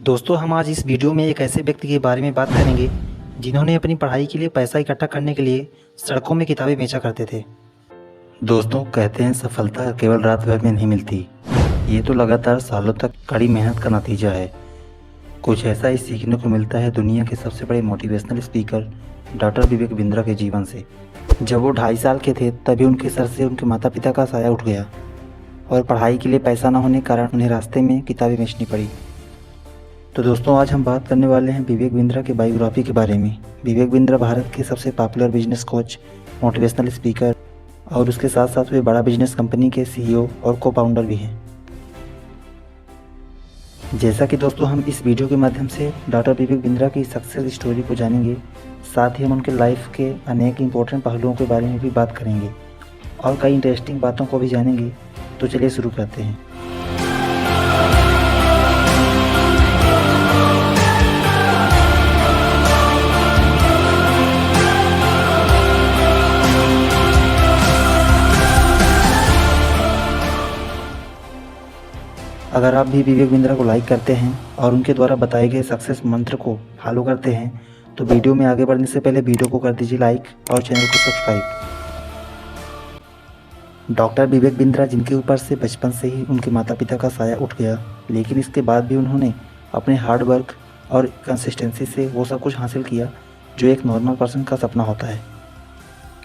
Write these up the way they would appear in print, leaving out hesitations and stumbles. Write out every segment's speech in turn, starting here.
दोस्तों, हम आज इस वीडियो में एक ऐसे व्यक्ति के बारे में बात करेंगे जिन्होंने अपनी पढ़ाई के लिए पैसा इकट्ठा करने के लिए सड़कों में किताबें बेचा करते थे। दोस्तों, कहते हैं सफलता केवल रात भर में नहीं मिलती। ये तो लगातार सालों तक कड़ी मेहनत का नतीजा है। कुछ ऐसा ही सीखने को मिलता है दुनिया के सबसे बड़े motivational speaker doctor Vivek Bindra के जीवन से। जब वो 2.5 साल के थे तभी उनके सर से उनके माता पिता का साया उठ गया और पढ़ाई के लिए पैसा न होने के कारण उन्हें रास्ते में किताबें बेचनी पड़ी। तो दोस्तों, आज हम बात करने वाले हैं विवेक बिंद्रा के बायोग्राफी के बारे में। विवेक बिंद्रा भारत के सबसे popular business coach, motivational speaker और उसके साथ साथ वे बड़ा बिजनेस कंपनी के सीईओ और को फाउंडर भी हैं। जैसा कि दोस्तों, हम इस वीडियो के माध्यम से डॉक्टर विवेक बिंद्रा की सक्सेस स्टोरी को जानेंगे, साथ ही हम उनके लाइफ के अनेक इंपॉर्टेंट पहलुओं के बारे में भी बात करेंगे और कई इंटरेस्टिंग बातों को भी जानेंगे। तो चलिए शुरू करते हैं। अगर आप भी विवेक बिंद्रा को लाइक करते हैं और उनके द्वारा बताए गए सक्सेस मंत्र को फॉलो करते हैं तो वीडियो में आगे बढ़ने से पहले वीडियो को कर दीजिए लाइक और चैनल को सब्सक्राइब। डॉक्टर विवेक बिंद्रा, जिनके ऊपर से बचपन से ही उनके माता पिता का साया उठ गया, लेकिन इसके बाद भी उन्होंने अपने हार्ड वर्क और कंसिस्टेंसी से वो सब कुछ हासिल किया जो एक नॉर्मल पर्सन का सपना होता है।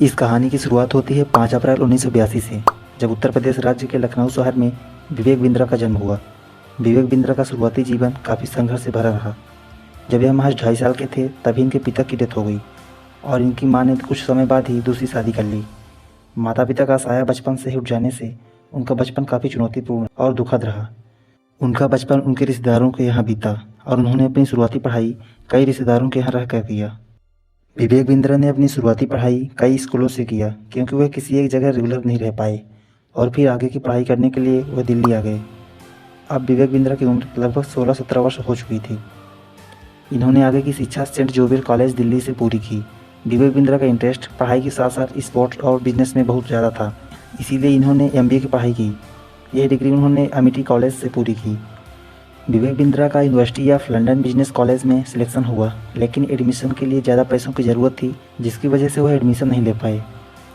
इस कहानी की शुरुआत होती है 5 अप्रैल 1982 से, जब उत्तर प्रदेश राज्य के लखनऊ शहर में विवेक बिंद्रा का जन्म हुआ। विवेक बिंद्रा का शुरुआती जीवन काफ़ी संघर्ष से भरा रहा। जब यह महज 2.5 साल के थे तभी इनके पिता की डेथ हो गई और इनकी मां ने कुछ समय बाद ही दूसरी शादी कर ली। माता पिता का साया बचपन से ही उठ जाने से उनका बचपन काफ़ी चुनौतीपूर्ण और दुखद रहा। उनका बचपन उनके रिश्तेदारों के यहाँ बीता और उन्होंने अपनी शुरुआती पढ़ाई कई रिश्तेदारों के यहाँ रह कर किया। विवेक बिंद्रा ने अपनी शुरुआती पढ़ाई कई स्कूलों से किया क्योंकि वह किसी एक जगह रेगुलर नहीं रह पाए और फिर आगे की पढ़ाई करने के लिए वह दिल्ली आ गए। अब विवेक बिंद्रा की उम्र लगभग 16-17 वर्ष हो चुकी थी। इन्होंने आगे की शिक्षा सेंट जोवियर कॉलेज दिल्ली से पूरी की। विवेक बिंद्रा का इंटरेस्ट पढ़ाई के साथ साथ स्पोर्ट्स और बिजनेस में बहुत ज़्यादा था, इसीलिए इन्होंने MBA की पढ़ाई की। यह डिग्री उन्होंने अमिटी कॉलेज से पूरी की। विवेक बिंद्रा का university of London business college में सिलेक्शन हुआ, लेकिन एडमिशन के लिए ज़्यादा पैसों की ज़रूरत थी, जिसकी वजह से वह एडमिशन नहीं ले पाए।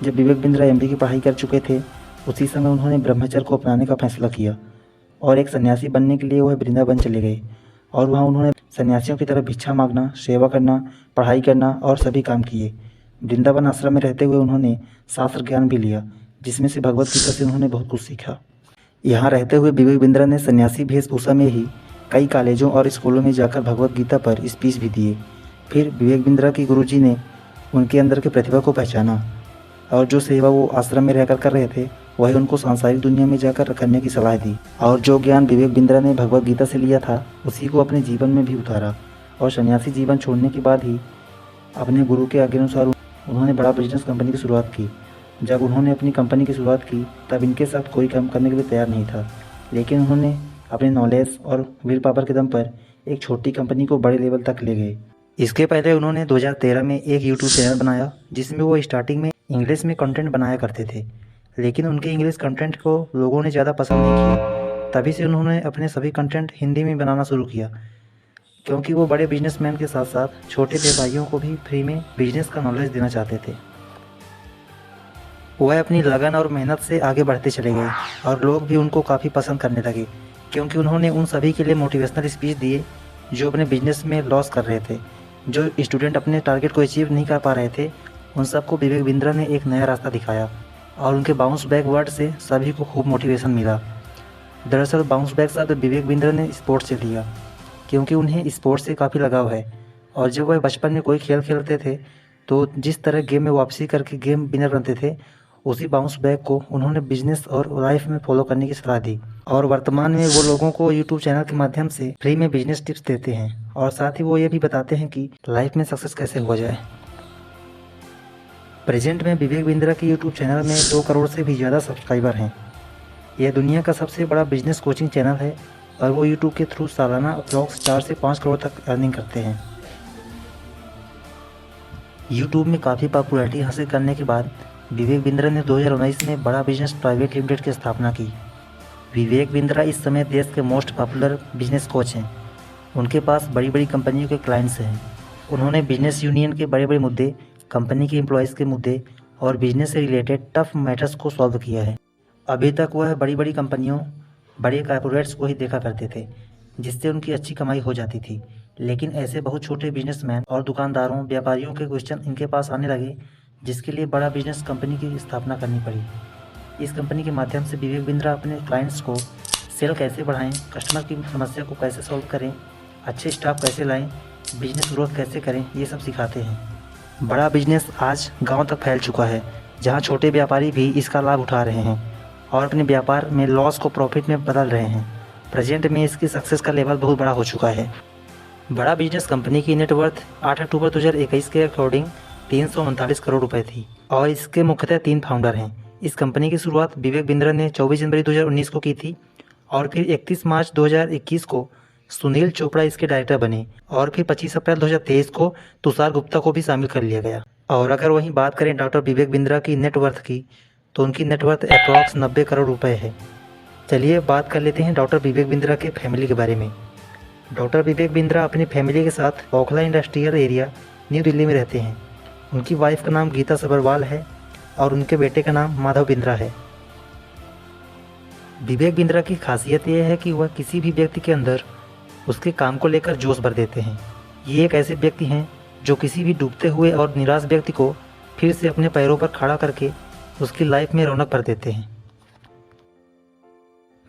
जब विवेक बिंद्रा MBA की पढ़ाई कर चुके थे उसी समय उन्होंने ब्रह्मचर्य को अपनाने का फैसला किया और एक सन्यासी बनने के लिए वह वृंदावन चले गए और वहाँ उन्होंने सन्यासियों की तरह भिक्षा मांगना, सेवा करना, पढ़ाई करना और सभी काम किए। वृंदावन आश्रम में रहते हुए उन्होंने शास्त्र ज्ञान भी लिया, जिसमें से भगवत गीता से उन्होंने बहुत कुछ सीखा। यहाँ रहते हुए विवेक बिंद्रा ने सन्यासी वेशभूषा में ही कई कॉलेजों और स्कूलों में जाकर भगवत गीता पर स्पीच भी दिए। फिर विवेक बिंद्रा की गुरुजी ने उनके अंदर की प्रतिभा को पहचाना और जो सेवा वो आश्रम में रहकर कर रहे थे वही उनको सांसारिक दुनिया में जाकर करने की सलाह दी और जो ज्ञान विवेक बिंद्रा ने भगवत गीता से लिया था उसी को अपने जीवन में भी उतारा और सन्यासी जीवन छोड़ने के बाद ही अपने गुरु के आज्ञा अनुसार उन्होंने बड़ा बिजनेस कंपनी की शुरुआत की। जब उन्होंने अपनी कंपनी की शुरुआत की तब इनके साथ कोई काम करने के लिए तैयार नहीं था, लेकिन उन्होंने अपने नॉलेज और विल पावर के दम पर एक छोटी कंपनी को बड़े लेवल तक ले गए। इसके पहले उन्होंने 2013 में एक यूट्यूब चैनल बनाया जिसमें वो स्टार्टिंग में इंग्लिश में कंटेंट बनाया करते थे, लेकिन उनके इंग्लिश कंटेंट को लोगों ने ज़्यादा पसंद नहीं किया। तभी से उन्होंने अपने सभी कंटेंट हिंदी में बनाना शुरू किया, क्योंकि वो बड़े बिजनेसमैन के साथ साथ छोटे व्यापारियों को भी फ्री में बिजनेस का नॉलेज देना चाहते थे। वह अपनी लगन और मेहनत से आगे बढ़ते चले गए और लोग भी उनको काफ़ी पसंद करने लगे, क्योंकि उन्होंने उन सभी के लिए मोटिवेशनल स्पीच दिए जो अपने बिजनेस में लॉस कर रहे थे। जो स्टूडेंट अपने टारगेट को अचीव नहीं कर पा रहे थे उन सबको विवेक बिंद्रा ने एक नया रास्ता दिखाया और उनके बाउंस बैक वर्ड से सभी को खूब मोटिवेशन मिला। दरअसल बाउंस बैक शब्द विवेक बिंद्रा ने स्पोर्ट्स से लिया, क्योंकि उन्हें स्पोर्ट्स से काफ़ी लगाव है और जब वह बचपन में कोई खेल खेलते थे तो जिस तरह गेम में वापसी करके गेम विनर बनते थे, उसी बाउंस बैक को उन्होंने बिजनेस और लाइफ में फॉलो करने की सलाह दी और वर्तमान में वो लोगों को यूट्यूब चैनल के माध्यम से फ्री में बिजनेस टिप्स देते हैं और साथ ही वो ये भी बताते हैं कि लाइफ में सक्सेस कैसे हो जाए। प्रेजेंट में विवेक बिंद्रा के यूट्यूब चैनल में 2 करोड़ से भी ज़्यादा सब्सक्राइबर हैं। यह दुनिया का सबसे बड़ा बिजनेस कोचिंग चैनल है और वो यूट्यूब के थ्रू सालाना अप्रॉक्स 4 से 5 करोड़ तक अर्निंग करते हैं। यूट्यूब में काफ़ी पॉपुलैरिटी हासिल करने के बाद विवेक बिंद्रा ने 2019 में बड़ा बिजनेस प्राइवेट लिमिटेड की स्थापना की। विवेक बिंद्रा इस समय देश के मोस्ट पॉपुलर बिजनेस कोच हैं उनके पास बड़ी बड़ी कंपनियों के क्लाइंट्स हैं। उन्होंने बिजनेस यूनियन के बड़े बड़े मुद्दे, कंपनी के एम्प्लॉयज़ के मुद्दे और बिजनेस से रिलेटेड टफ मैटर्स को सॉल्व किया है। अभी तक वह बड़ी बड़ी कंपनियों, बड़े कॉर्पोरेट्स को ही देखा करते थे, जिससे उनकी अच्छी कमाई हो जाती थी। लेकिन ऐसे बहुत छोटे बिजनेसमैन और दुकानदारों, व्यापारियों के क्वेश्चन इनके पास आने लगे, जिसके लिए बड़ा बिजनेस कंपनी की स्थापना करनी पड़ी। इस कंपनी के माध्यम से विवेक बिंद्रा अपने क्लाइंट्स को सेल कैसे बढ़ाएं, कस्टमर की समस्या को कैसे सॉल्व करें, अच्छे स्टाफ कैसे लाएं, बिजनेस ग्रोथ कैसे करें, ये सब सिखाते हैं। बड़ा बिजनेस आज गांव तक फैल चुका है, जहां छोटे व्यापारी भी इसका लाभ उठा रहे हैं और अपने व्यापार में लॉस को प्रॉफिट में बदल रहे हैं। प्रेजेंट में इसकी सक्सेस का लेवल बहुत बड़ा हो चुका है। बड़ा बिजनेस कंपनी की नेटवर्थ 8 अक्टूबर 2021 के अकॉर्डिंग 339 करोड़ रुपए थी और इसके मुख्यतः 3 फाउंडर हैं। इस कंपनी की शुरुआत विवेक बिंद्रा ने 24 जनवरी 2019 को की थी और फिर 31 मार्च 2021 को सुनील चोपड़ा इसके डायरेक्टर बने और फिर 25 अप्रैल 2023 को तुषार गुप्ता को भी शामिल कर लिया गया। और अगर वहीं बात करें डॉक्टर विवेक बिंद्रा की नेटवर्थ की, तो उनकी नेटवर्थ अप्रॉक्स 90 करोड़ रुपए है। चलिए बात कर लेते हैं डॉक्टर विवेक बिंद्रा के फैमिली के बारे में। डॉक्टर विवेक बिंद्रा अपनी फैमिली के साथ Okhla industrial area, new Delhi में रहते हैं। उनकी वाइफ का नाम गीता सब्रवाल है और उनके बेटे का नाम माधव बिंद्रा है। विवेक बिंद्रा की खासियत यह है कि वह किसी भी व्यक्ति के अंदर उसके काम को लेकर जोश भर देते हैं। ये एक ऐसे व्यक्ति हैं जो किसी भी डूबते हुए और निराश व्यक्ति को फिर से अपने पैरों पर खड़ा करके उसकी लाइफ में रौनक भर देते हैं।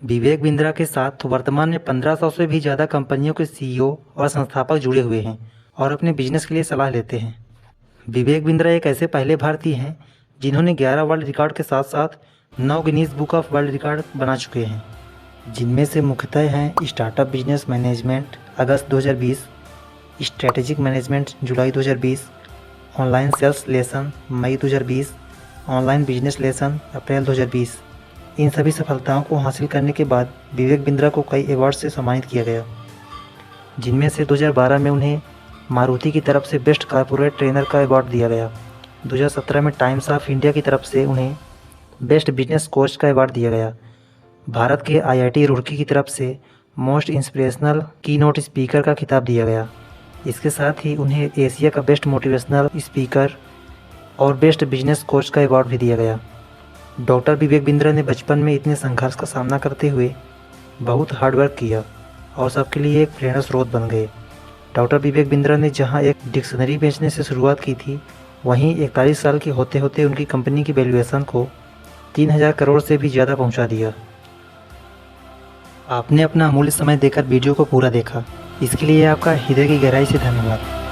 विवेक बिंद्रा के साथ वर्तमान में 1500 से भी ज़्यादा कंपनियों के सीईओ और संस्थापक जुड़े हुए हैं और अपने बिजनेस के लिए सलाह लेते हैं। विवेक बिंद्रा एक ऐसे पहले भारतीय हैं जिन्होंने 11 वर्ल्ड रिकॉर्ड के साथ साथ 9 Guinness book of world record बना चुके हैं, जिनमें से मुख्यतः हैं स्टार्टअप बिजनेस मैनेजमेंट अगस्त 2020, स्ट्रैटेजिक मैनेजमेंट जुलाई 2020, ऑनलाइन सेल्स लेसन मई 2020, ऑनलाइन बिजनेस लेसन अप्रैल 2020। इन सभी सफलताओं को हासिल करने के बाद विवेक बिंद्रा को कई अवार्ड से सम्मानित किया गया, जिनमें से 2012 में उन्हें मारुति की तरफ से बेस्ट कॉर्पोरेट ट्रेनर का अवार्ड दिया गया। 2017 में टाइम्स ऑफ इंडिया की तरफ से उन्हें बेस्ट बिजनेस कोच का अवार्ड दिया गया। भारत के IIT रुड़की की तरफ से मोस्ट इंस्पिरेशनल कीनोट स्पीकर का खिताब दिया गया। इसके साथ ही उन्हें एशिया का बेस्ट मोटिवेशनल स्पीकर और बेस्ट बिजनेस कोच का अवार्ड भी दिया गया। डॉक्टर विवेक बिंद्रा ने बचपन में इतने संघर्ष का सामना करते हुए बहुत हार्डवर्क किया और सबके लिए एक प्रेरणा स्रोत बन गए। डॉक्टर विवेक बिंद्रा ने जहां एक डिक्शनरी बेचने से शुरुआत की थी, वहीं 41 साल के होते होते उनकी कंपनी की वैल्यूएशन को 3000 करोड़ से भी ज़्यादा पहुंचा दिया। आपने अपना अमूल्य समय देकर वीडियो को पूरा देखा, इसके लिए आपका हृदय की गहराई से धन्यवाद।